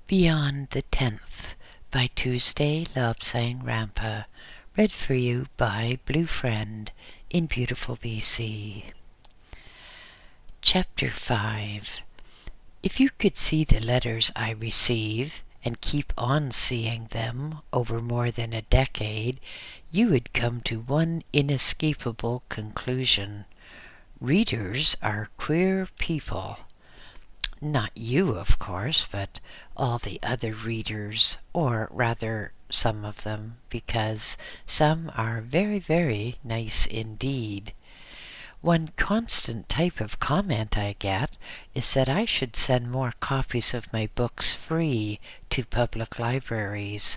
Beyond the 10th by Tuesday Love Sang Rampa. Read for you by BlueFriend in beautiful BC. Chapter 5. If you could see the letters I receive and keep on seeing them over more than a decade, you would come to one inescapable conclusion. Readers are queer people. Not you, of course, but all the other readers, or rather some of them, because some are very, very nice indeed. One constant type of comment I get is that I should send more copies of my books free to public libraries.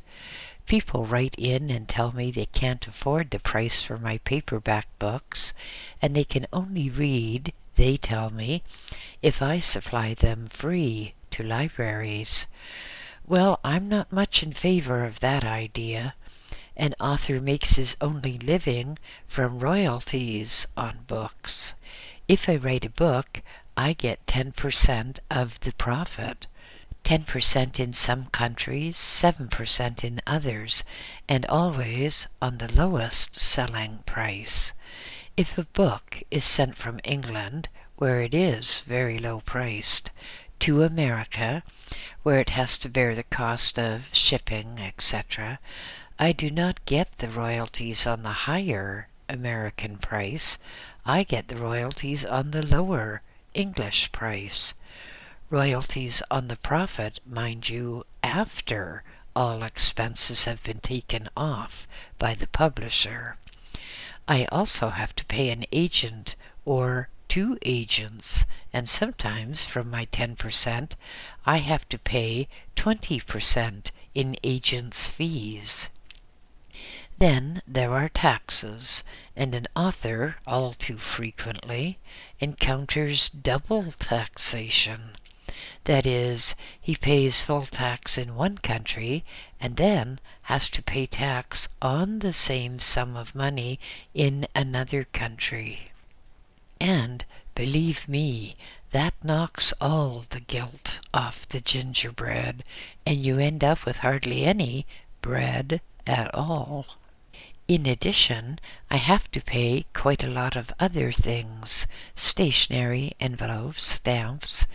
People write in and tell me they can't afford the price for my paperback books, and they can only read, they tell me, if I supply them free to libraries. Well, I'm not much in favor of that idea. An author makes his only living from royalties on books. If I write a book, I get 10% of the profit. 10% in some countries, 7% in others, and always on the lowest selling price. If a book is sent from England, where it is very low priced, to America, where it has to bear the cost of shipping, etc., I do not get the royalties on the higher American price. I get the royalties on the lower English price. Royalties on the profit, mind you, after all expenses have been taken off by the publisher. I also have to pay an agent or 2 agents, and sometimes from my 10% I have to pay 20% in agents' fees. Then there are taxes, and an author, all too frequently, encounters double taxation. That is, he pays full tax in one country and then has to pay tax on the same sum of money in another country. And, believe me, that knocks all the gilt off the gingerbread, and you end up with hardly any bread at all. In addition, I have to pay quite a lot of other things, stationery, envelopes, stamps.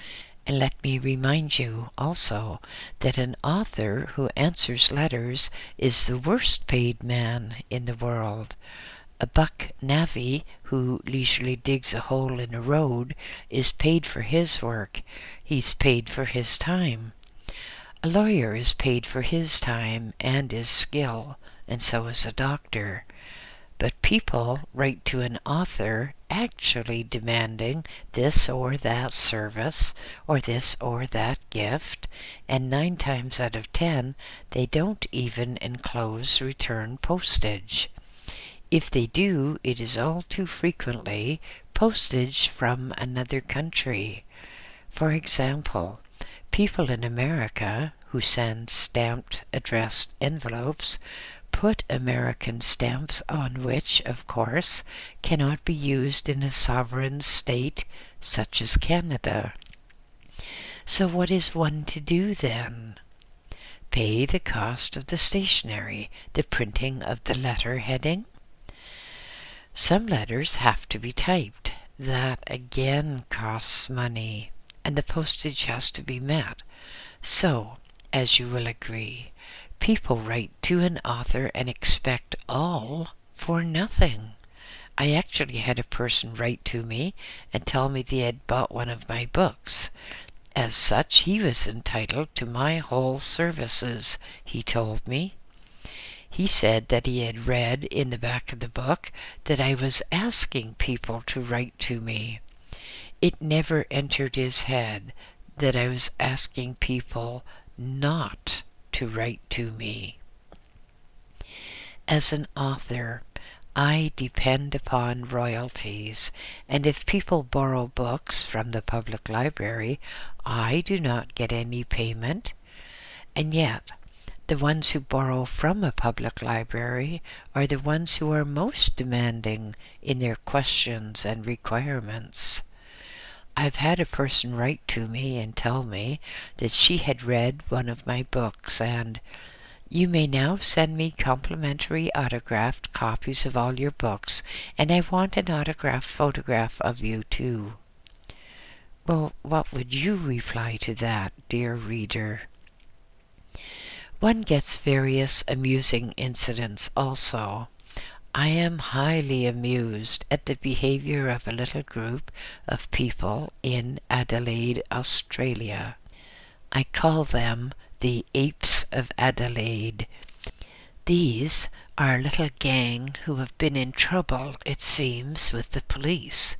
And let me remind you also that an author who answers letters is the worst paid man in the world. A buck navvy who leisurely digs a hole in a road is paid for his work. He's paid for his time. A lawyer is paid for his time and his skill, and so is a doctor. But people write to an author actually demanding this or that service, or this or that gift, and 9 times out of 10 they don't even enclose return postage. If they do, it is all too frequently postage from another country. For example, people in America who send stamped addressed envelopes put American stamps on which, of course, cannot be used in a sovereign state such as Canada. So what is one to do then? Pay the cost of the stationery, the printing of the letter heading? Some letters have to be typed. That again costs money, and the postage has to be met. So, as you will agree, people write to an author and expect all for nothing. I actually had a person write to me and tell me they had bought one of my books. As such, he was entitled to my whole services, he told me. He said that he had read in the back of the book that I was asking people to write to me. It never entered his head that I was asking people not to write to me. As an author, I depend upon royalties, and if people borrow books from the public library, I do not get any payment. And yet, the ones who borrow from a public library are the ones who are most demanding in their questions and requirements. I've had a person write to me and tell me that she had read one of my books, and you may now send me complimentary autographed copies of all your books, and I want an autographed photograph of you too. Well, what would you reply to that, dear reader? One gets various amusing incidents also. I am highly amused at the behavior of a little group of people in Adelaide, Australia. I call them the Apes of Adelaide. These are a little gang who have been in trouble, it seems, with the police.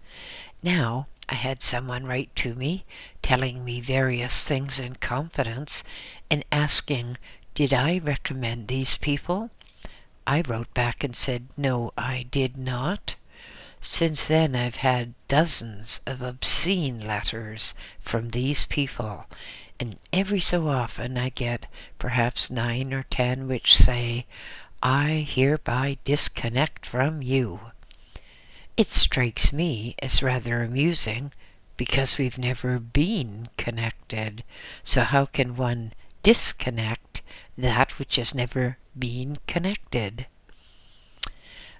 Now, I had someone write to me, telling me various things in confidence, and asking, did I recommend these people? I wrote back and said, no, I did not. Since then, I've had dozens of obscene letters from these people, and every so often I get perhaps 9 or 10 which say, I hereby disconnect from you. It strikes me as rather amusing, because we've never been connected. So how can one disconnect that which has never been connected?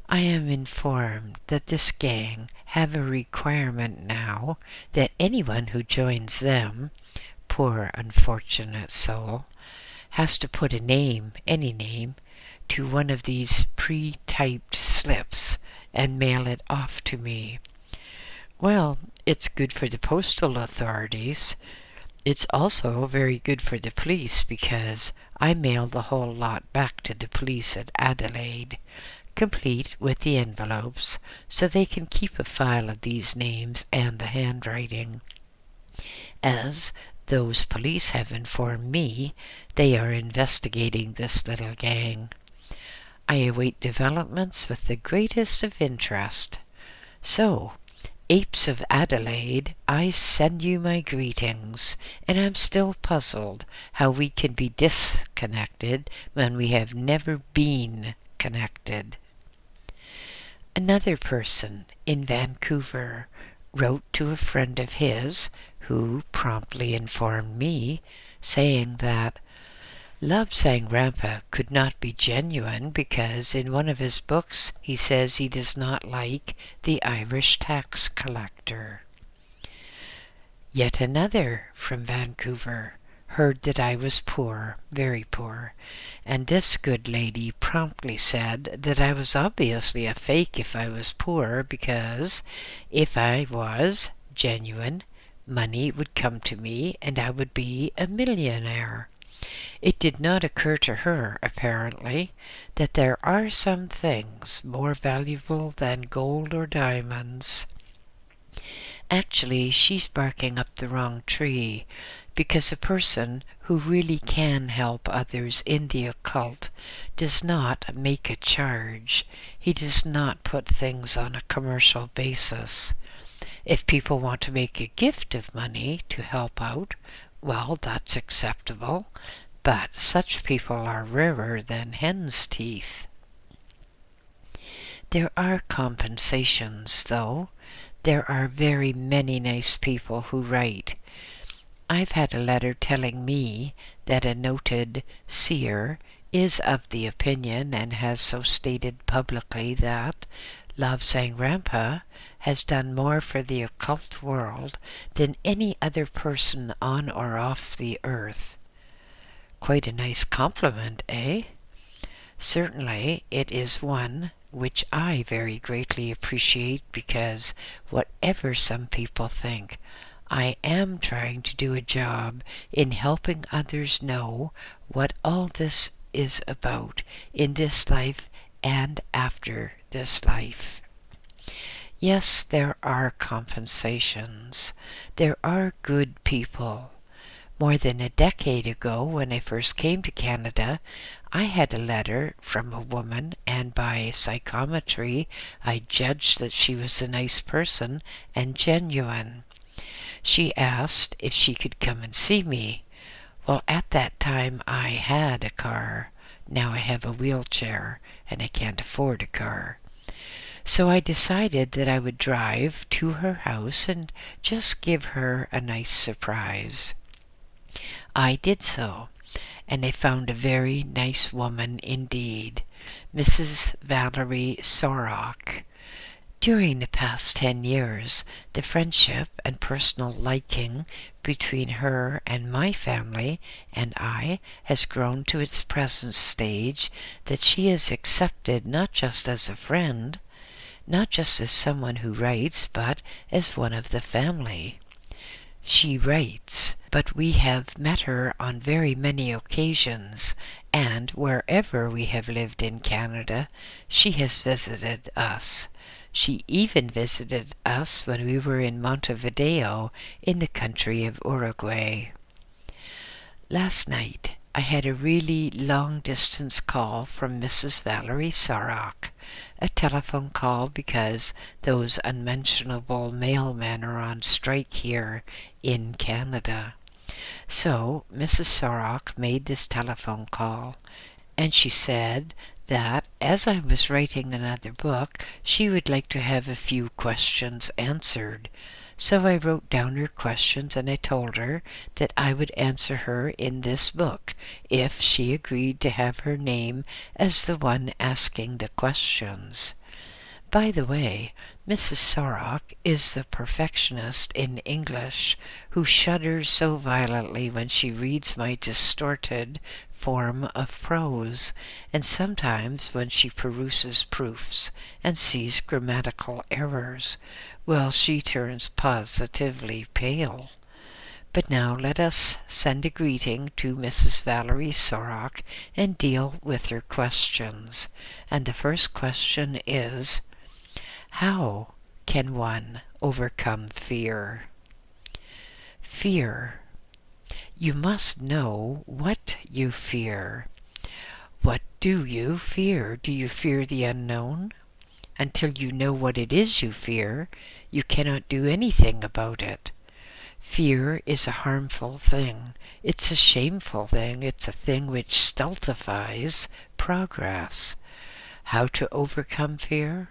I am informed that this gang have a requirement now that anyone who joins them, poor unfortunate soul, has to put a name, any name, to one of these pre-typed slips and mail it off to me. Well, it's good for the postal authorities. It's also very good for the police, because I mail the whole lot back to the police at Adelaide, complete with the envelopes, so they can keep a file of these names and the handwriting. As those police have informed me, they are investigating this little gang. I await developments with the greatest of interest. So, Apes of Adelaide, I send you my greetings, and I'm still puzzled how we can be disconnected when we have never been connected. Another person in Vancouver wrote to a friend of his, who promptly informed me, saying that Labsang Rampa could not be genuine because in one of his books he says he does not like the Irish tax collector. Yet another from Vancouver heard that I was poor, very poor, and this good lady promptly said that I was obviously a fake if I was poor, because if I was genuine, money would come to me and I would be a millionaire. It did not occur to her, apparently, that there are some things more valuable than gold or diamonds. Actually, she's barking up the wrong tree, because a person who really can help others in the occult does not make a charge. He does not put things on a commercial basis. If people want to make a gift of money to help out, well, that's acceptable, but such people are rarer than hen's teeth. There are compensations, though. There are very many nice people who write. I've had a letter telling me that a noted seer is of the opinion, and has so stated publicly, that Labsang Rampa has done more for the occult world than any other person on or off the earth. Quite a nice compliment, eh? Certainly it is one which I very greatly appreciate, because whatever some people think, I am trying to do a job in helping others know what all this is about in this life and after this life. Yes, there are compensations. There are good people. More than a decade ago, when I first came to Canada, I had a letter from a woman, and by psychometry I judged that she was a nice person and genuine. She asked if she could come and see me. Well, at that time I had a car. Now I have a wheelchair, and I can't afford a car. So I decided that I would drive to her house and just give her a nice surprise. I did so, and I found a very nice woman indeed, Mrs. Valerie Sorrock. During the past 10 years, the friendship and personal liking between her and my family and I has grown to its present stage that she is accepted not just as a friend, not just as someone who writes, but as one of the family. She writes, but we have met her on very many occasions, and wherever we have lived in Canada, she has visited us. She even visited us when we were in Montevideo in the country of Uruguay. Last night, I had a really long-distance call from Mrs. Valerie Sorrock, a telephone call because those unmentionable mailmen are on strike here in Canada. So Mrs. Sorrock made this telephone call, and she said that as I was writing another book, she would like to have a few questions answered. So I wrote down her questions and I told her that I would answer her in this book if she agreed to have her name as the one asking the questions. By the way, Mrs. Sorrock is the perfectionist in English who shudders so violently when she reads my distorted form of prose, and sometimes when she peruses proofs and sees grammatical errors. Well, she turns positively pale. But now let us send a greeting to Mrs. Valerie Sorrock and deal with her questions. And the first question is, how can one overcome fear? Fear. You must know what you fear. What do you fear? Do you fear the unknown? Until you know what it is you fear, you cannot do anything about it. Fear is a harmful thing. It's a shameful thing. It's a thing which stultifies progress. How to overcome fear?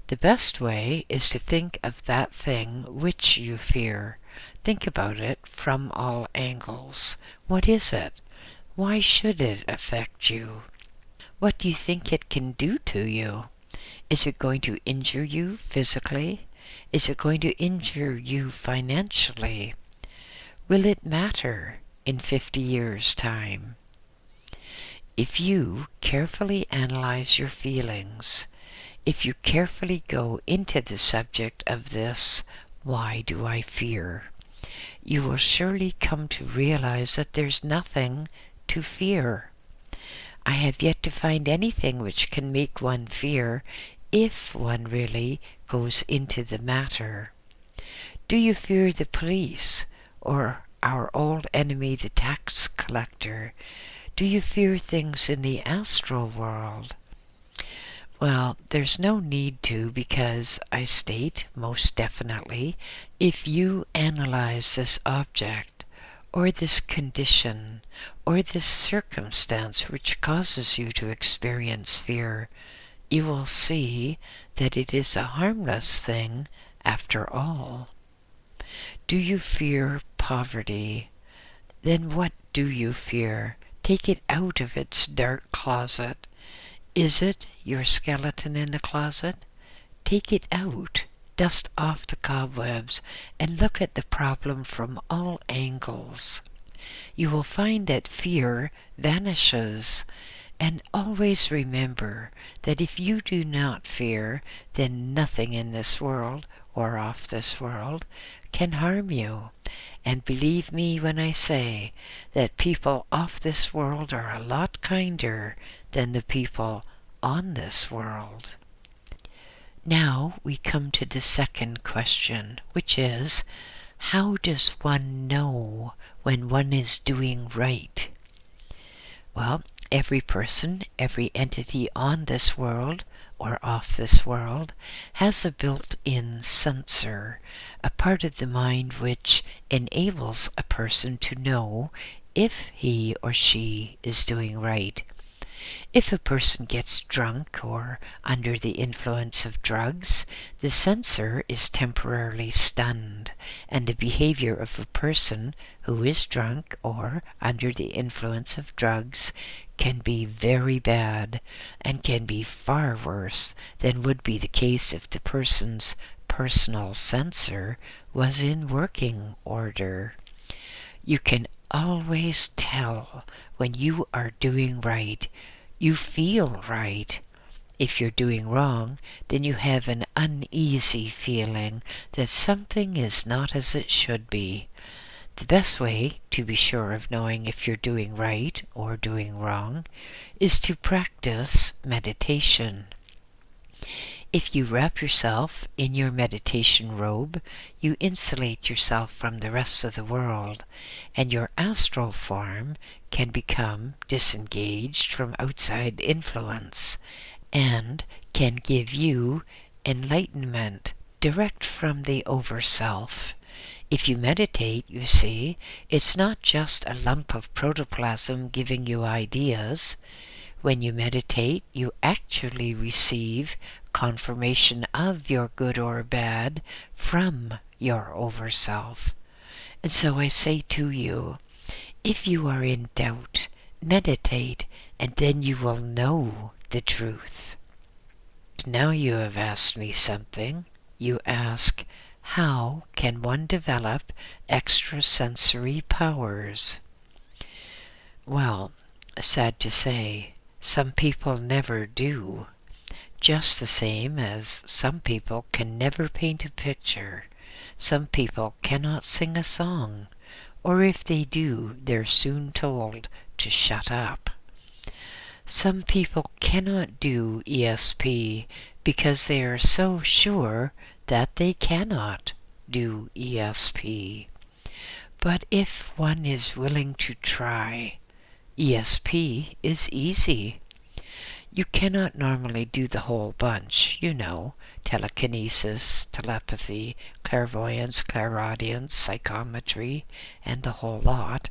The best way is to think of that thing which you fear. Think about it from all angles. What is it? Why should it affect you? What do you think it can do to you? Is it going to injure you physically? Is it going to injure you financially? Will it matter in 50 years' time? If you carefully analyze your feelings, if you carefully go into the subject of this, why do I fear? You will surely come to realize that there's nothing to fear. I have yet to find anything which can make one fear if one really goes into the matter. Do you fear the police or our old enemy, the tax collector? Do you fear things in the astral world? Well, there's no need to, because I state most definitely, if you analyze this object, or this condition, or this circumstance which causes you to experience fear, you will see that it is a harmless thing after all. Do you fear poverty? Then what do you fear? Take it out of its dark closet. Is it your skeleton in the closet? Take it out, dust off the cobwebs, and look at the problem from all angles. You will find that fear vanishes. And always remember that if you do not fear, then nothing in this world or off this world can harm you. And believe me when I say that people off this world are a lot kinder than the people on this world. Now we come to the second question, which is, how does one know when one is doing right? Well, every person, every entity on this world or off this world has a built-in sensor, a part of the mind which enables a person to know if he or she is doing right. If a person gets drunk or under the influence of drugs, the sensor is temporarily stunned, and the behavior of a person who is drunk or under the influence of drugs can be very bad and can be far worse than would be the case if the person's personal sensor was in working order. You can always tell when you are doing right. You feel right. If you're doing wrong, then you have an uneasy feeling that something is not as it should be. The best way to be sure of knowing if you're doing right or doing wrong is to practice meditation. If you wrap yourself in your meditation robe, you insulate yourself from the rest of the world, and your astral form can become disengaged from outside influence and can give you enlightenment direct from the Overself. If you meditate, you see, it's not just a lump of protoplasm giving you ideas. When you meditate, you actually receive confirmation of your good or bad from your Overself. And so I say to you, if you are in doubt, meditate, and then you will know the truth. Now you have asked me something. You ask, how can one develop extrasensory powers? Well, sad to say, some people never do. Just the same as some people can never paint a picture. Some people cannot sing a song, or if they do, they're soon told to shut up. Some people cannot do ESP because they are so sure that they cannot do ESP. But if one is willing to try, ESP is easy. You cannot normally do the whole bunch, you know, telekinesis, telepathy, clairvoyance, clairaudience, psychometry, and the whole lot.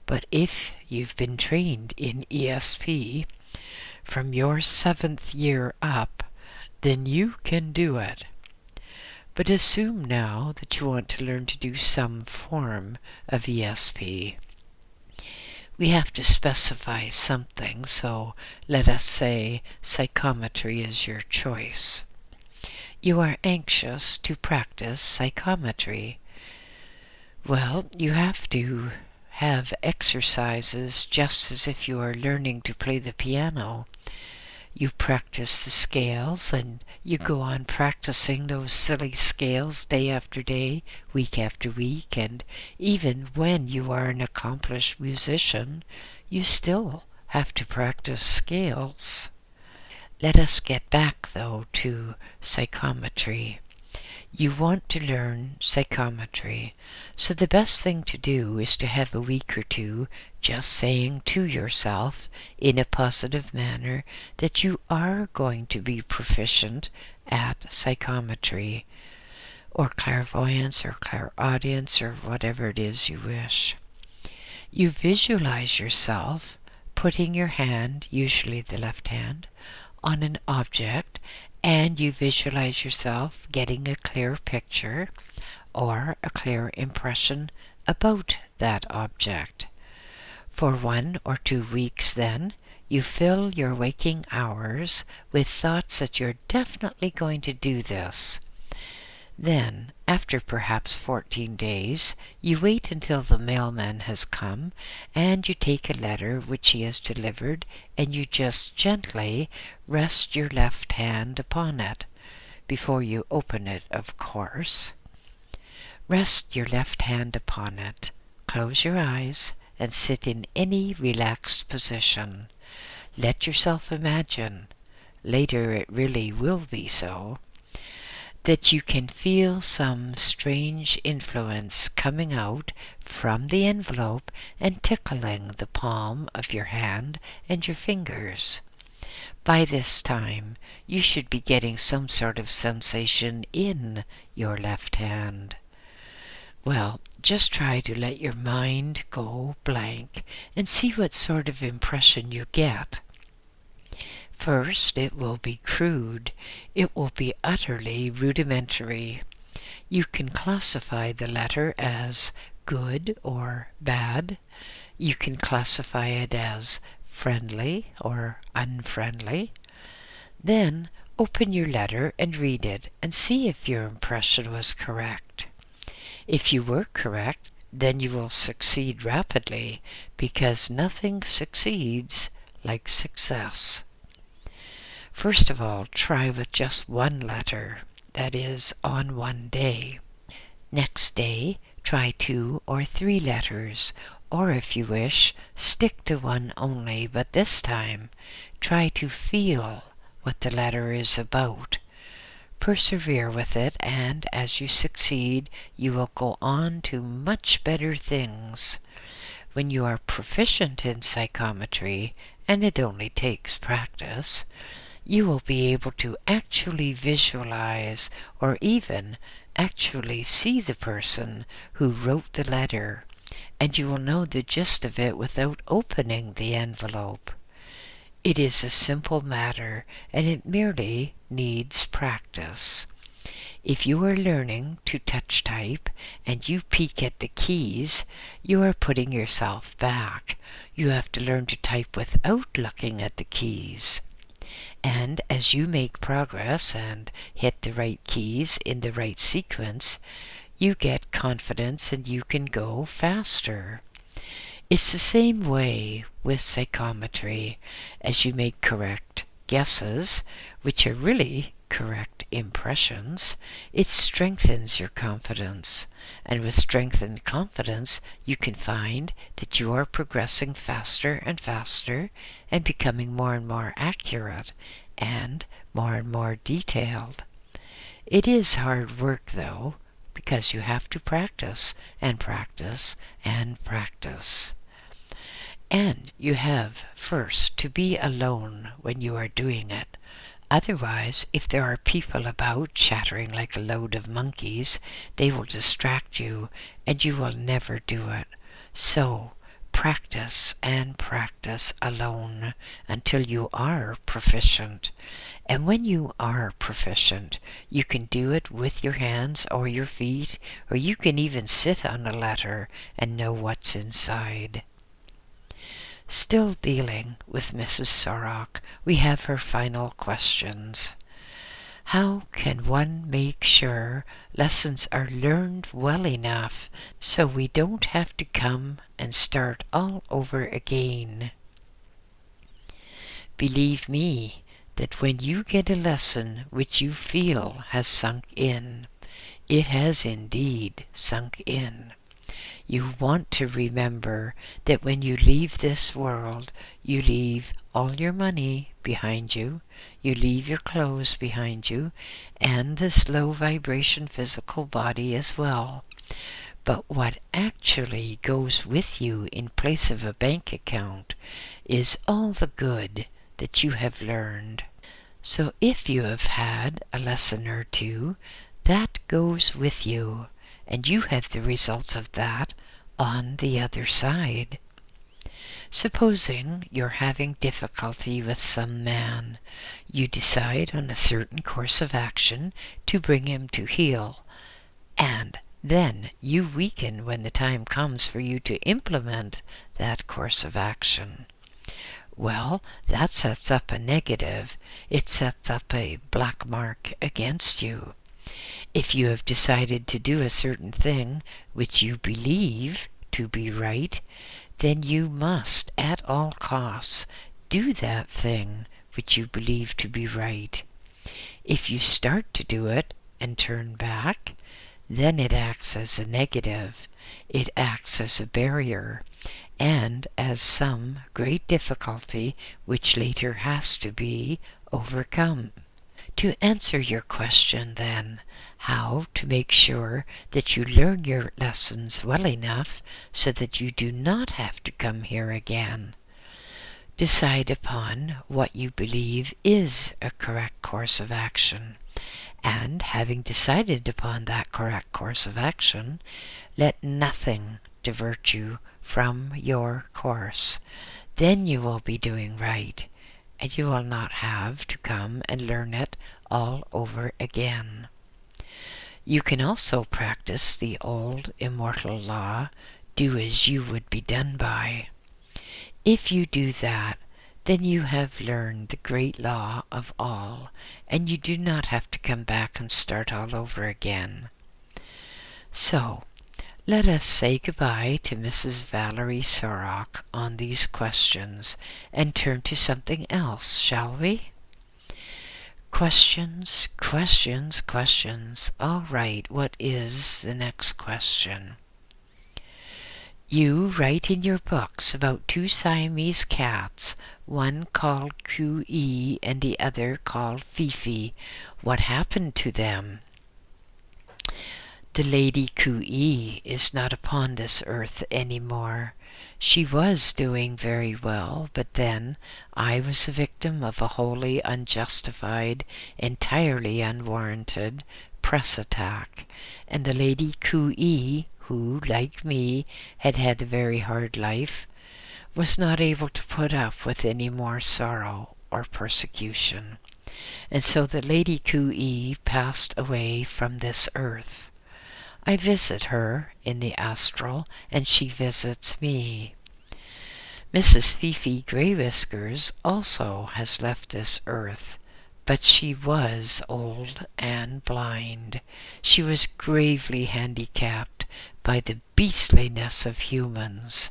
But if you've been trained in ESP from your 7th year up, then you can do it. But assume now that you want to learn to do some form of ESP. We have to specify something, so let us say psychometry is your choice. You are anxious to practice psychometry. Well, you have to have exercises just as if you are learning to play the piano. You practice the scales, and you go on practicing those silly scales day after day, week after week, and even when you are an accomplished musician, you still have to practice scales. Let us get back, though, to psychometry. You want to learn psychometry, so the best thing to do is to have a week or two just saying to yourself in a positive manner that you are going to be proficient at psychometry, or clairvoyance, or clairaudience, or whatever it is you wish. You visualize yourself putting your hand, usually the left hand, on an object, and you visualize yourself getting a clear picture or a clear impression about that object. For 1 or 2 weeks then, you fill your waking hours with thoughts that you're definitely going to do this. Then, after perhaps 14 days, you wait until the mailman has come, and you take a letter which he has delivered, and you just gently rest your left hand upon it, before you open it, of course. Rest your left hand upon it, close your eyes, and sit in any relaxed position. Let yourself imagine, later it really will be so, that you can feel some strange influence coming out from the envelope and tickling the palm of your hand and your fingers. By this time, you should be getting some sort of sensation in your left hand. Well, just try to let your mind go blank and see what sort of impression you get. First, it will be crude. It will be utterly rudimentary. You can classify the letter as good or bad. You can classify it as friendly or unfriendly. Then open your letter and read it and see if your impression was correct. If you were correct, then you will succeed rapidly, because nothing succeeds like success. First of all, try with just one letter, that is, on one day. Next day, try 2 or 3 letters, or if you wish, stick to one only, but this time try to feel what the letter is about. Persevere with it, and as you succeed, you will go on to much better things. When you are proficient in psychometry, and it only takes practice, you will be able to actually visualize or even actually see the person who wrote the letter, and you will know the gist of it without opening the envelope. It is a simple matter, and it merely needs practice. If you are learning to touch type and you peek at the keys, you are putting yourself back. You have to learn to type without looking at the keys. And as you make progress and hit the right keys in the right sequence, you get confidence and you can go faster. It's the same way with psychometry. As you make correct guesses, which are really correct impressions, it strengthens your confidence. And with strengthened confidence, you can find that you are progressing faster and faster and becoming more and more accurate and more detailed. It is hard work, though, because you have to practice and practice and practice. And you have first to be alone when you are doing it. Otherwise, if there are people about chattering like a load of monkeys, they will distract you and you will never do it. So, practice and practice alone until you are proficient. And when you are proficient, you can do it with your hands or your feet, or you can even sit on a letter and know what's inside. Still dealing with Mrs. Sorok, we have her final questions. How can one make sure lessons are learned well enough so we don't have to come and start all over again? Believe me that when you get a lesson which you feel has sunk in, it has indeed sunk in. You want to remember that when you leave this world, you leave all your money behind you, you leave your clothes behind you, and this low vibration physical body as well. But what actually goes with you in place of a bank account is all the good that you have learned. So if you have had a lesson or two, that goes with you, and you have the results of that on the other side. Supposing you're having difficulty with some man. You decide on a certain course of action to bring him to heel, and then you weaken when the time comes for you to implement that course of action. Well, that sets up a negative. It sets up a black mark against you. If you have decided to do a certain thing which you believe to be right, then you must, at all costs, do that thing which you believe to be right. If you start to do it and turn back, then it acts as a negative. It acts as a barrier, and as some great difficulty which later has to be overcome. To answer your question, then, how to make sure that you learn your lessons well enough so that you do not have to come here again. Decide upon what you believe is a correct course of action, and having decided upon that correct course of action, let nothing divert you from your course. Then you will be doing right. and you will not have to come and learn it all over again. You can also practice the old immortal law, do as you would be done by. If you do that, then you have learned the great law of all, and you do not have to come back and start all over again. So, let us say goodbye to Mrs. Valerie Sorok on these questions and turn to something else, shall we? Questions, questions, questions. All right, what is the next question? You write in your books about two Siamese cats, one called QE and the other called Fifi. What happened to them? The Lady QE is not upon this earth any more. She was doing very well, but then I was a victim of a wholly unjustified, entirely unwarranted press attack, and the Lady QE, who, like me, had had a very hard life, was not able to put up with any more sorrow or persecution. And so the Lady QE passed away from this earth. I visit her in the astral, and she visits me. Mrs. Fifi Grey Whiskers also has left this earth, but she was old and blind. She was gravely handicapped by the beastliness of humans.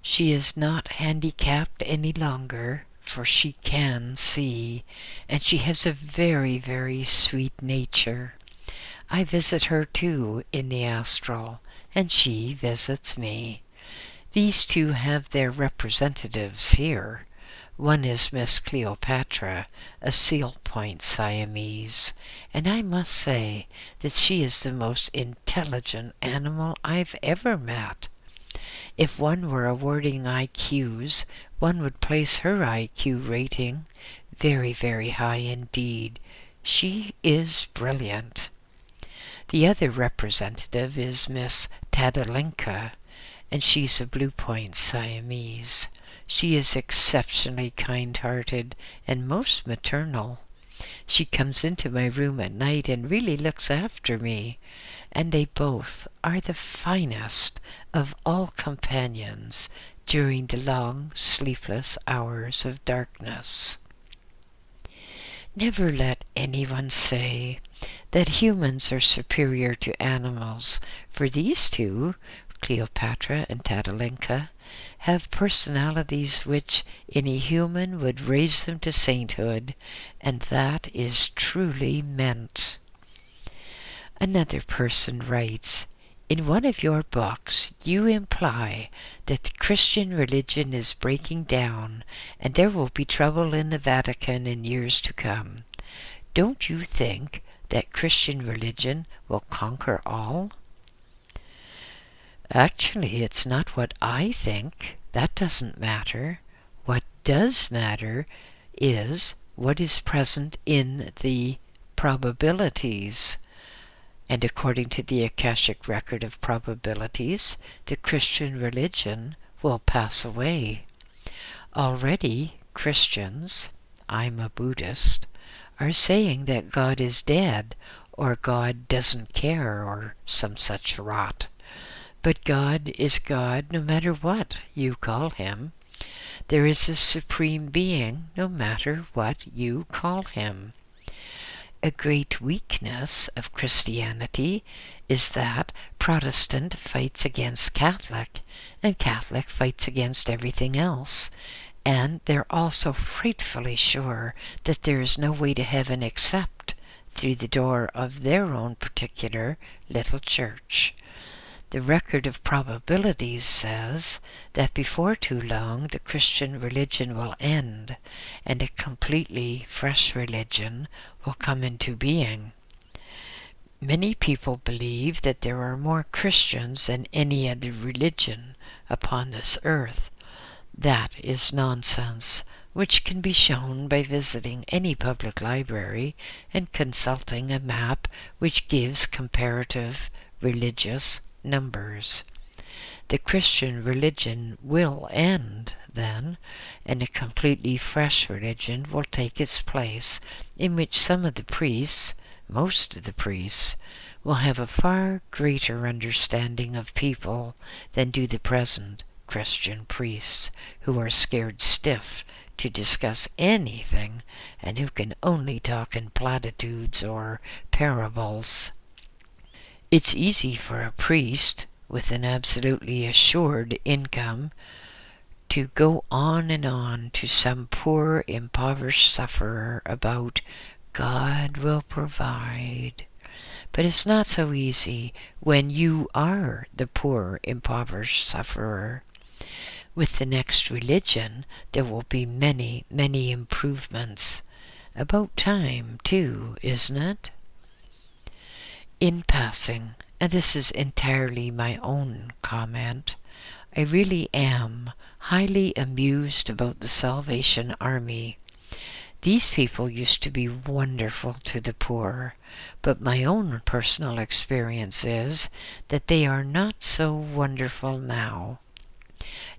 She is not handicapped any longer, for she can see, and she has a very, very sweet nature. I visit her too in the astral, and she visits me. These two have their representatives here. One is Miss Cleopatra, a Seal Point Siamese, and I must say that she is the most intelligent animal I've ever met. If one were awarding IQs, one would place her IQ rating very, very high indeed. She is brilliant. The other representative is Miss Tadalenka, and she's a Blue Point Siamese. She is exceptionally kind-hearted and most maternal. She comes into my room at night and really looks after me, and they both are the finest of all companions during the long, sleepless hours of darkness. Never let anyone say that humans are superior to animals, for these two, Cleopatra and Tadalenka, have personalities which in a human would raise them to sainthood, and that is truly meant. Another person writes, in one of your books you imply that the Christian religion is breaking down and there will be trouble in the Vatican in years to come. Don't you think that Christian religion will conquer all? Actually, it's not what I think. That doesn't matter. What does matter is what is present in the probabilities. And according to the Akashic record of probabilities, the Christian religion will pass away. Already, Christians, I'm a Buddhist, are saying that God is dead, or God doesn't care, or some such rot. But God is God no matter what you call him. There is a supreme being no matter what you call him. A great weakness of Christianity is that Protestant fights against Catholic, and Catholic fights against everything else, and they're also frightfully sure that there is no way to heaven except through the door of their own particular little church. The record of probabilities says that before too long the Christian religion will end, and a completely fresh religion will come into being. Many people believe that there are more Christians than any other religion upon this earth. That is nonsense, which can be shown by visiting any public library and consulting a map which gives comparative religious numbers. the Christian religion will end then, and a completely fresh religion will take its place, in which some of the priests, most of the priests, will have a far greater understanding of people than do the present Christian priests, who are scared stiff to discuss anything and who can only talk in platitudes or parables. It's easy for a priest with an absolutely assured income to go on and on to some poor, impoverished sufferer about God will provide. But it's not so easy when you are the poor, impoverished sufferer. With the next religion, there will be many, many improvements. About time, too, isn't it? In passing, and this is entirely my own comment, I really am highly amused about the Salvation Army. These people used to be wonderful to the poor, but my own personal experience is that they are not so wonderful now.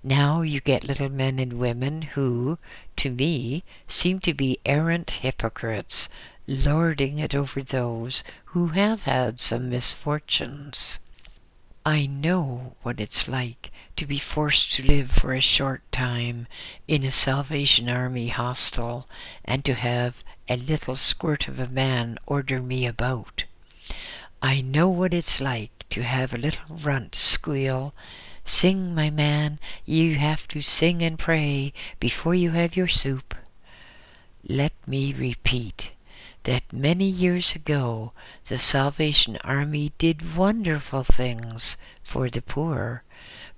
Now you get little men and women who, to me, seem to be arrant hypocrites, lording it over those who have had some misfortunes. I know what it's like to be forced to live for a short time in a Salvation Army hostel and to have a little squirt of a man order me about. I know what it's like to have a little runt squeal, "Sing, my man, you have to sing and pray before you have your soup." Let me repeat that many years ago the Salvation Army did wonderful things for the poor,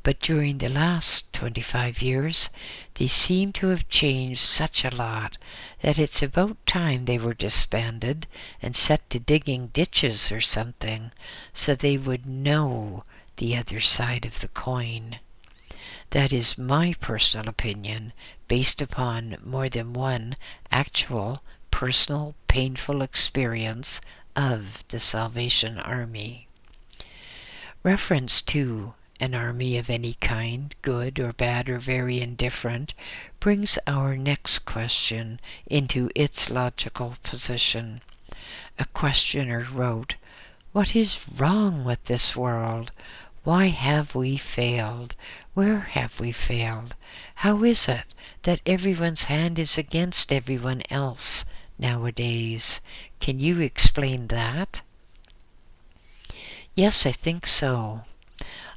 but during the last 25 years they seem to have changed such a lot that it's about time they were disbanded and set to digging ditches or something, so they would know the other side of the coin. That is my personal opinion, based upon more than one actual, personal, painful experience of the Salvation Army. Reference to an army of any kind, good or bad or very indifferent, brings our next question into its logical position. A questioner wrote, "What is wrong with this world? Why have we failed? Where have we failed? How is it that everyone's hand is against everyone else nowadays? Can you explain that?" Yes, I think so.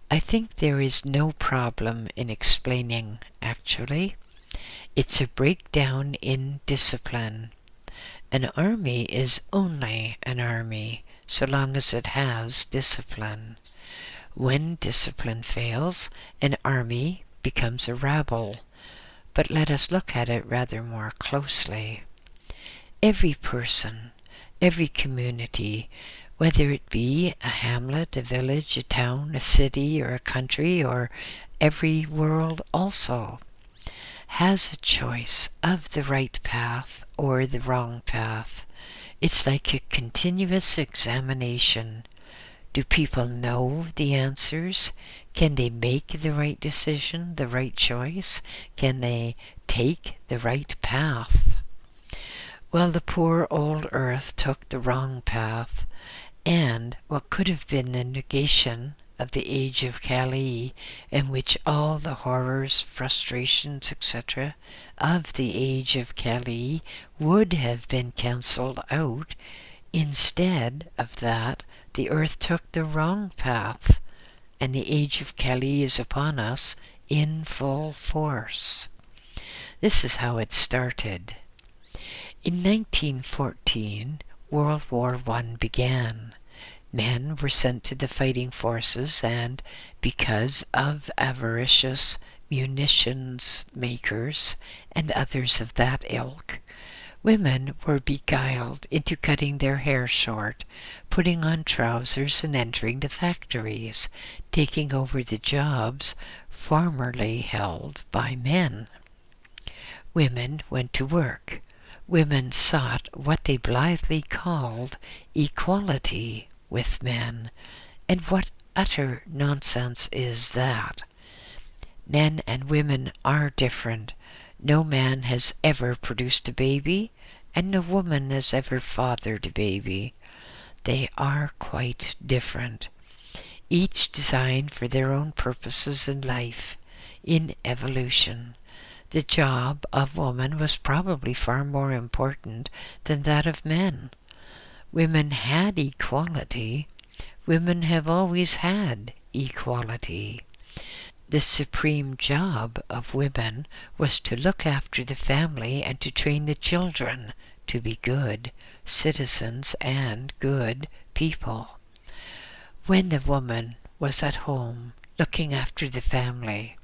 I think there is no problem in explaining, actually. It's a breakdown in discipline. An army is only an army so long as it has discipline. When discipline fails, an army becomes a rabble. But let us look at it rather more closely. Every person, every community, whether it be a hamlet, a village, a town, a city, or a country, or every world also, has a choice of the right path or the wrong path. It's like a continuous examination. Do people know the answers? Can they make the right decision, the right choice? Can they take the right path? Well, the poor old earth took the wrong path, and what could have been the negation of the age of Kali, in which all the horrors, frustrations, etc., of the age of Kali would have been cancelled out, instead of that, the earth took the wrong path, and the age of Kali is upon us in full force. This is how it started. In 1914, World War I began. Men were sent to the fighting forces, and because of avaricious munitions makers and others of that ilk, women were beguiled into cutting their hair short, putting on trousers and entering the factories, taking over the jobs formerly held by men. Women went to work. Women sought what they blithely called equality with men. And what utter nonsense is that? Men and women are different. No man has ever produced a baby, and no woman has ever fathered a baby. They are quite different, each designed for their own purposes in life, in evolution. The job of woman was probably far more important than that of men. Women had equality. Women have always had equality. The supreme job of women was to look after the family and to train the children to be good citizens and good people. When the woman was at home looking after the family,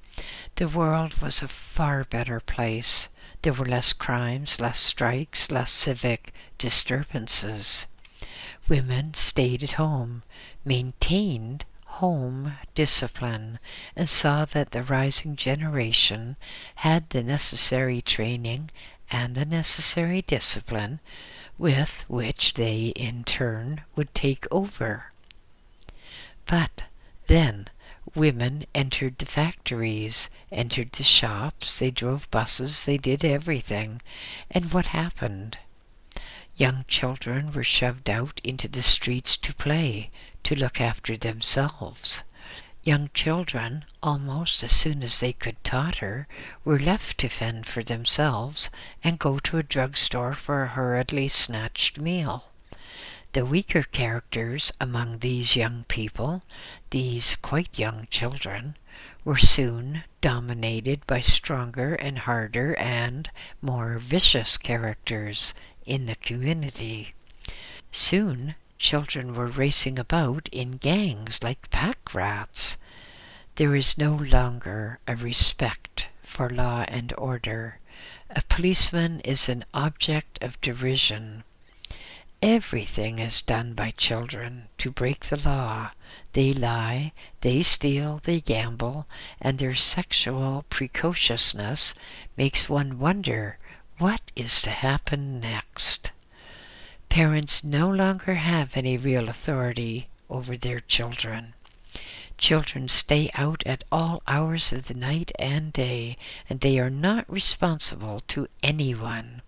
the world was a far better place. There were less crimes, less strikes, less civic disturbances. Women stayed at home, maintained home discipline, and saw that the rising generation had the necessary training and the necessary discipline with which they in turn would take over. But then women entered the factories, entered the shops, they drove buses, they did everything. And what happened? Young children were shoved out into the streets to play, to look after themselves. Young children, almost as soon as they could totter, were left to fend for themselves and go to a drugstore for a hurriedly snatched meal. The weaker characters among these young people, these quite young children, were soon dominated by stronger and harder and more vicious characters in the community. Soon children were racing about in gangs like pack rats. There is no longer a respect for law and order. A policeman is an object of derision. Everything is done by children to break the law. They lie, they steal, they gamble, and their sexual precociousness makes one wonder what is to happen next. Parents no longer have any real authority over their children. Children stay out at all hours of the night and day, and they are not responsible to anyone.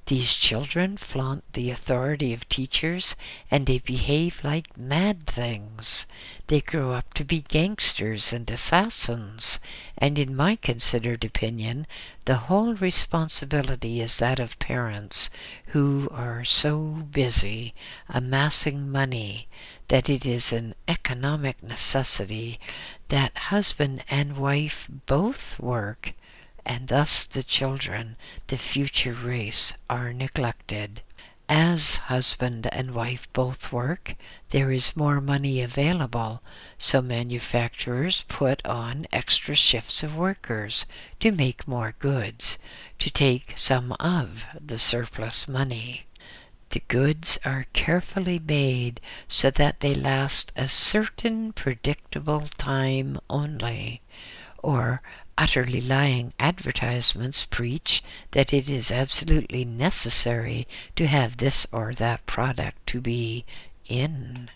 These children flaunt the authority of teachers, and they behave like mad things. They grow up to be gangsters and assassins, and in my considered opinion, the whole responsibility is that of parents who are so busy amassing money that it is an economic necessity that husband and wife both work, and thus the children, the future race, are neglected. As husband and wife both work, there is more money available, so manufacturers put on extra shifts of workers to make more goods, to take some of the surplus money. The goods are carefully made so that they last a certain predictable time only, or utterly lying advertisements preach that it is absolutely necessary to have this or that product to be in.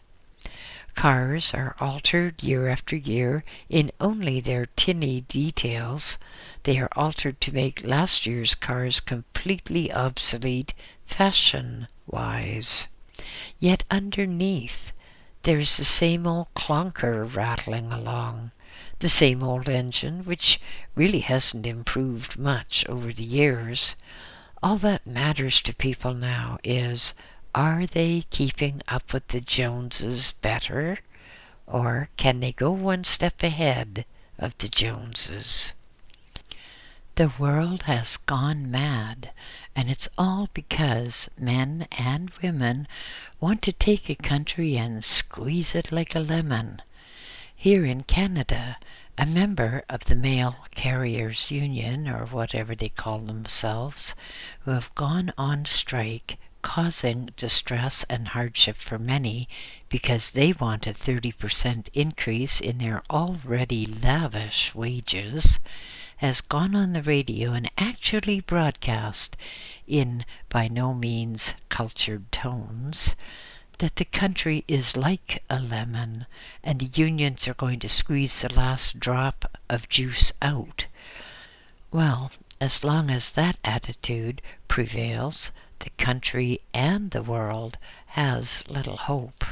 Cars are altered year after year in only their tinny details. They are altered to make last year's cars completely obsolete fashion-wise. Yet underneath there is the same old clunker rattling along, the same old engine, which really hasn't improved much over the years. All that matters to people now is, are they keeping up with the Joneses better, or can they go one step ahead of the Joneses? The world has gone mad, and it's all because men and women want to take a country and squeeze it like a lemon. Here in Canada, a member of the Mail Carriers Union, or whatever they call themselves, who have gone on strike, causing distress and hardship for many because they want a 30% increase in their already lavish wages, has gone on the radio and actually broadcast, in by no means cultured tones, that the country is like a lemon and the unions are going to squeeze the last drop of juice out. Well, as long as that attitude prevails, the country and the world has little hope.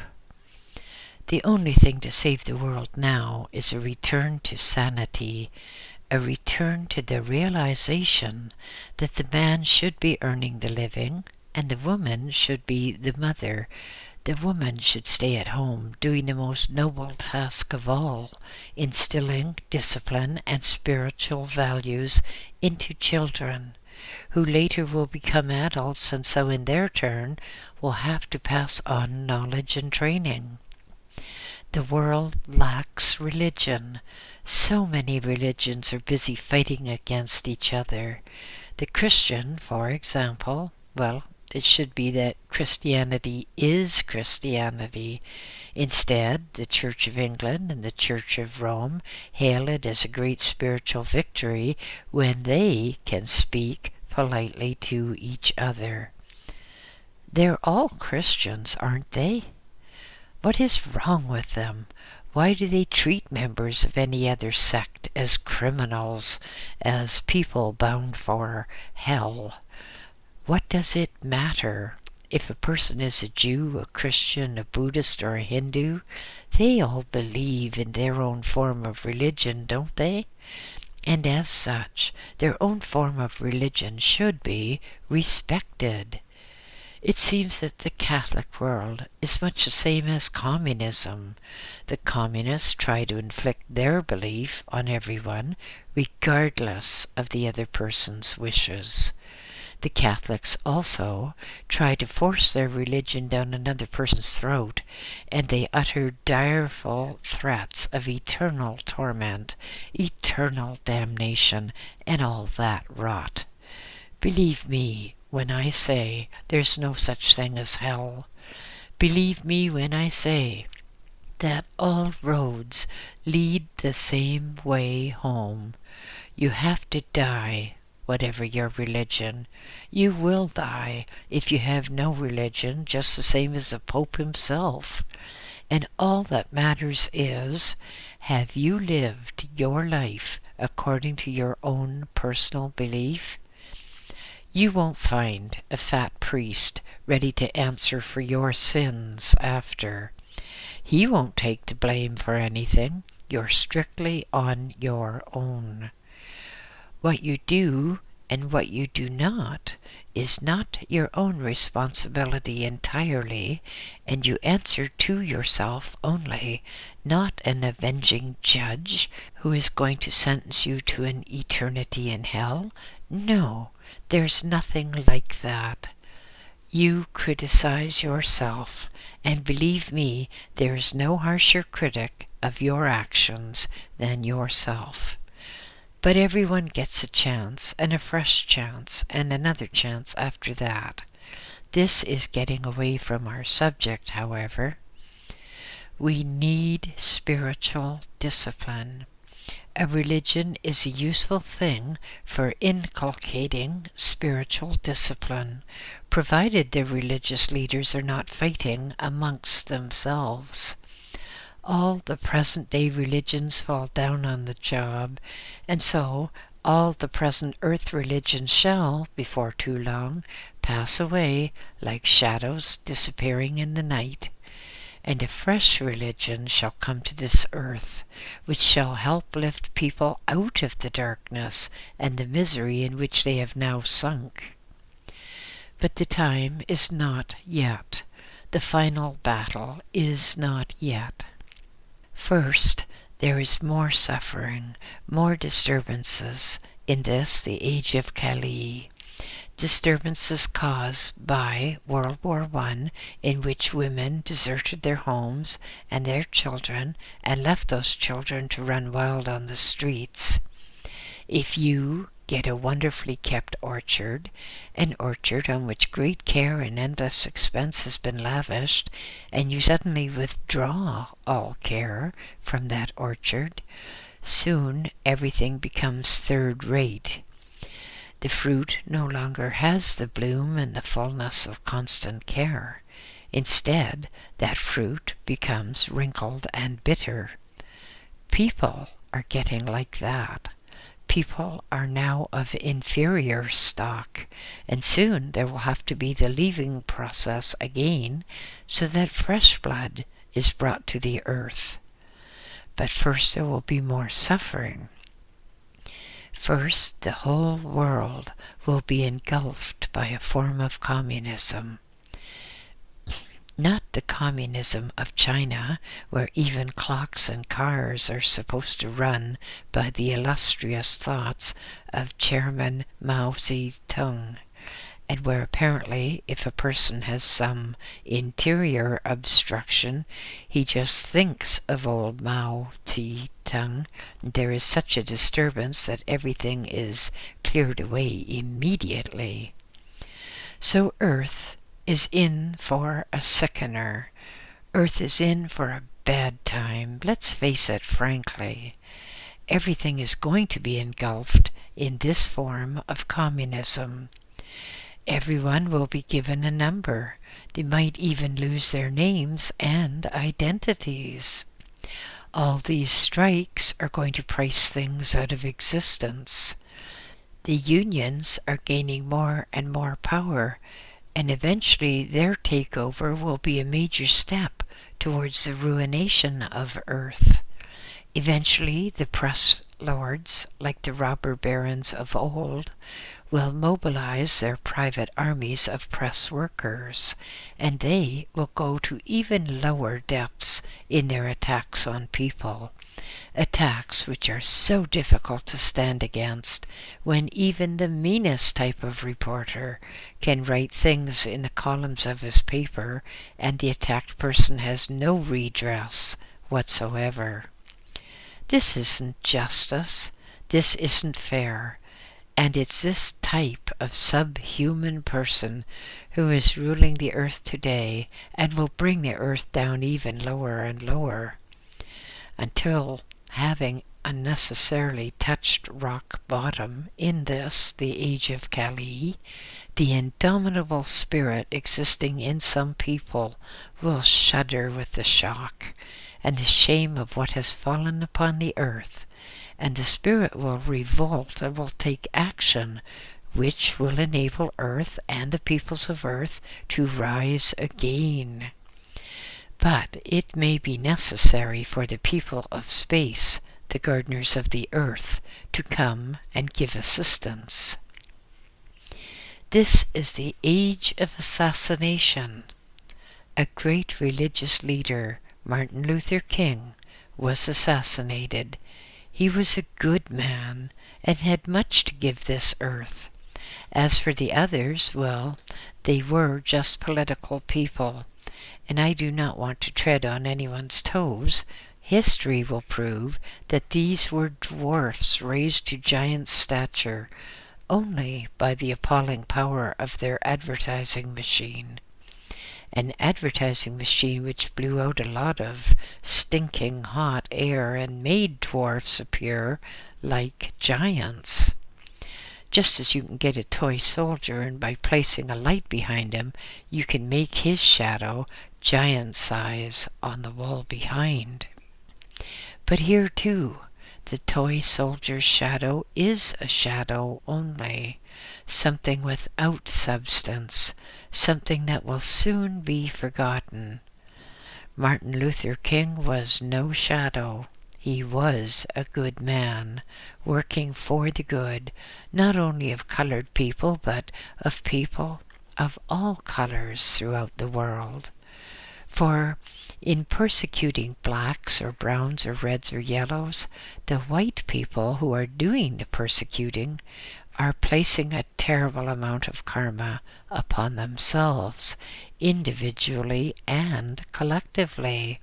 The only thing to save the world now is a return to sanity, a return to the realization that the man should be earning the living and the woman should be the mother. The woman should stay at home doing the most noble task of all, instilling discipline and spiritual values into children, who later will become adults and so in their turn will have to pass on knowledge and training. The world lacks religion. So many religions are busy fighting against each other. The Christian, for example, well, it should be that Christianity is Christianity. Instead, the Church of England and the Church of Rome hail it as a great spiritual victory when they can speak politely to each other. They're all Christians, aren't they? What is wrong with them? Why do they treat members of any other sect as criminals, as people bound for hell? What does it matter? If a person is a Jew, a Christian, a Buddhist, or a Hindu, they all believe in their own form of religion, don't they? And as such, their own form of religion should be respected. It seems that the Catholic world is much the same as communism. The communists try to inflict their belief on everyone, regardless of the other person's wishes. The Catholics also try to force their religion down another person's throat, and they utter direful threats of eternal torment, eternal damnation, and all that rot. Believe me when I say there's no such thing as hell. Believe me when I say that all roads lead the same way home. You have to die, whatever your religion. You will die if you have no religion, just the same as the Pope himself. And all that matters is, have you lived your life according to your own personal belief? You won't find a fat priest ready to answer for your sins after. He won't take the blame for anything. You're strictly on your own. What you do and what you do not is not your own responsibility entirely, and you answer to yourself only, not an avenging judge who is going to sentence you to an eternity in hell. No, there's nothing like that. You criticize yourself, and believe me, there is no harsher critic of your actions than yourself. But everyone gets a chance, and a fresh chance, and another chance after that. This is getting away from our subject, however. We need spiritual discipline. A religion is a useful thing for inculcating spiritual discipline, provided the religious leaders are not fighting amongst themselves. All the present-day religions fall down on the job, and so all the present earth religions shall, before too long, pass away like shadows disappearing in the night. And a fresh religion shall come to this earth, which shall help lift people out of the darkness and the misery in which they have now sunk. But the time is not yet. The final battle is not yet. First, there is more suffering, more disturbances in this, the age of Kali. Disturbances caused by World War I, in which women deserted their homes and their children and left those children to run wild on the streets. If you get a wonderfully kept orchard, an orchard on which great care and endless expense has been lavished, and you suddenly withdraw all care from that orchard, soon everything becomes third-rate. The fruit no longer has the bloom and the fullness of constant care. Instead, that fruit becomes wrinkled and bitter. People are getting like that. People are now of inferior stock, and soon there will have to be the leaving process again so that fresh blood is brought to the earth. But first there will be more suffering. First, the whole world will be engulfed by a form of communism. Not the communism of China, where even clocks and cars are supposed to run by the illustrious thoughts of Chairman Mao Zedong, and where apparently if a person has some interior obstruction, he just thinks of old Mao Zedong. There is such a disturbance that everything is cleared away immediately. So Earth is in for a sickener. Earth is in for a bad time. Let's face it frankly. Everything is going to be engulfed in this form of communism. Everyone will be given a number. They might even lose their names and identities. All these strikes are going to price things out of existence. The unions are gaining more and more power, and eventually their takeover will be a major step towards the ruination of Earth. Eventually the press lords, like the robber barons of old, will mobilize their private armies of press workers, and they will go to even lower depths in their attacks on people. Attacks which are so difficult to stand against when even the meanest type of reporter can write things in the columns of his paper and the attacked person has no redress whatsoever. This isn't justice. This isn't fair. And it's this type of subhuman person who is ruling the earth today and will bring the earth down even lower and lower until, having unnecessarily touched rock bottom in this, the age of Kali, the indomitable spirit existing in some people will shudder with the shock and the shame of what has fallen upon the earth, and the spirit will revolt and will take action which will enable earth and the peoples of earth to rise again. But it may be necessary for the people of space, the gardeners of the earth, to come and give assistance. This is the age of assassination. A great religious leader, Martin Luther King, was assassinated. He was a good man and had much to give this earth. As for the others, well, they were just political people, and I do not want to tread on anyone's toes. History will prove that these were dwarfs raised to giant stature only by the appalling power of their advertising machine. An advertising machine which blew out a lot of stinking hot air and made dwarfs appear like giants. Just as you can get a toy soldier and by placing a light behind him you can make his shadow giant size on the wall behind. But here too, the toy soldier's shadow is a shadow only, something without substance, something that will soon be forgotten. Martin Luther King was no shadow. He was a good man, working for the good, not only of colored people, but of people of all colors throughout the world. For in persecuting blacks or browns or reds or yellows, the white people who are doing the persecuting are placing a terrible amount of karma upon themselves, individually and collectively.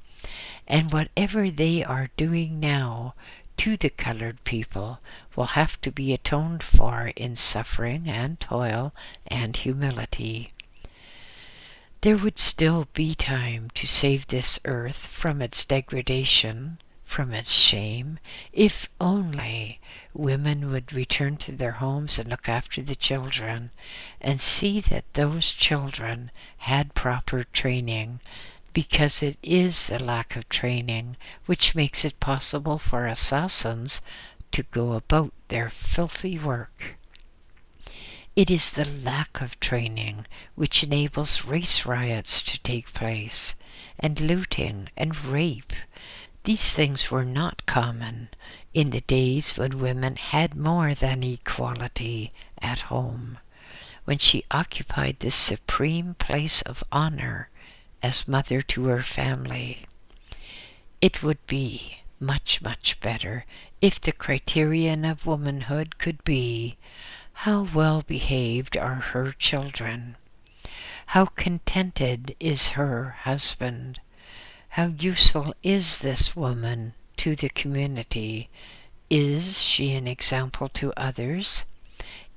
And whatever they are doing now to the colored people will have to be atoned for in suffering and toil and humility. There would still be time to save this earth from its degradation, from its shame. If only women would return to their homes and look after the children and see that those children had proper training, because it is the lack of training which makes it possible for assassins to go about their filthy work. It is the lack of training which enables race riots to take place, and looting and rape. These things were not common in the days when women had more than equality at home, when she occupied this supreme place of honor as mother to her family. It would be much, much better if the criterion of womanhood could be: how well behaved are her children? How contented is her husband? How useful is this woman to the community? Is she an example to others?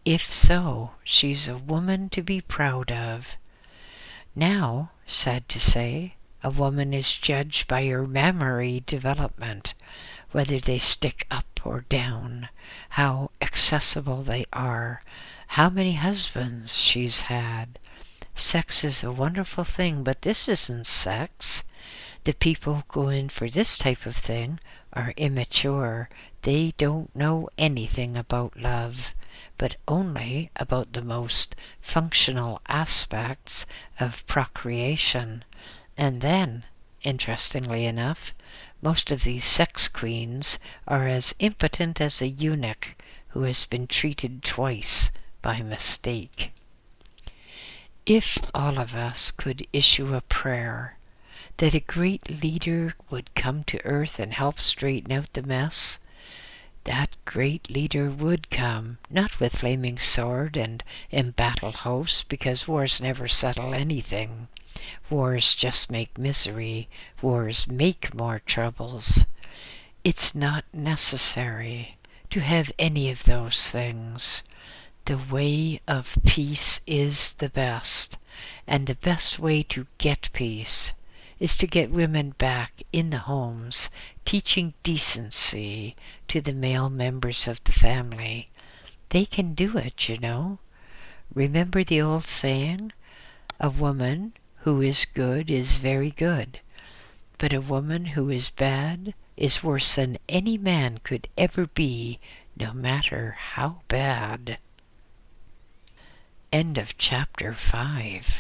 If so, she's a woman to be proud of. Now, sad to say, a woman is judged by her mammary development, whether they stick up or down, how accessible they are, how many husbands she's had. Sex is a wonderful thing, but this isn't sex. The people who go in for this type of thing are immature. They don't know anything about love, but only about the most functional aspects of procreation. And then, interestingly enough, most of these sex queens are as impotent as a eunuch who has been treated twice by mistake. If all of us could issue a prayer that a great leader would come to earth and help straighten out the mess, that great leader would come, not with flaming sword and embattled hosts, because wars never settle anything. Wars just make misery. Wars make more troubles. It's not necessary to have any of those things. The way of peace is the best, and the best way to get peace is to get women back in the homes, teaching decency to the male members of the family. They can do it, you know. Remember the old saying, a woman who is good is very good, but a woman who is bad is worse than any man could ever be, no matter how bad. End of chapter 5.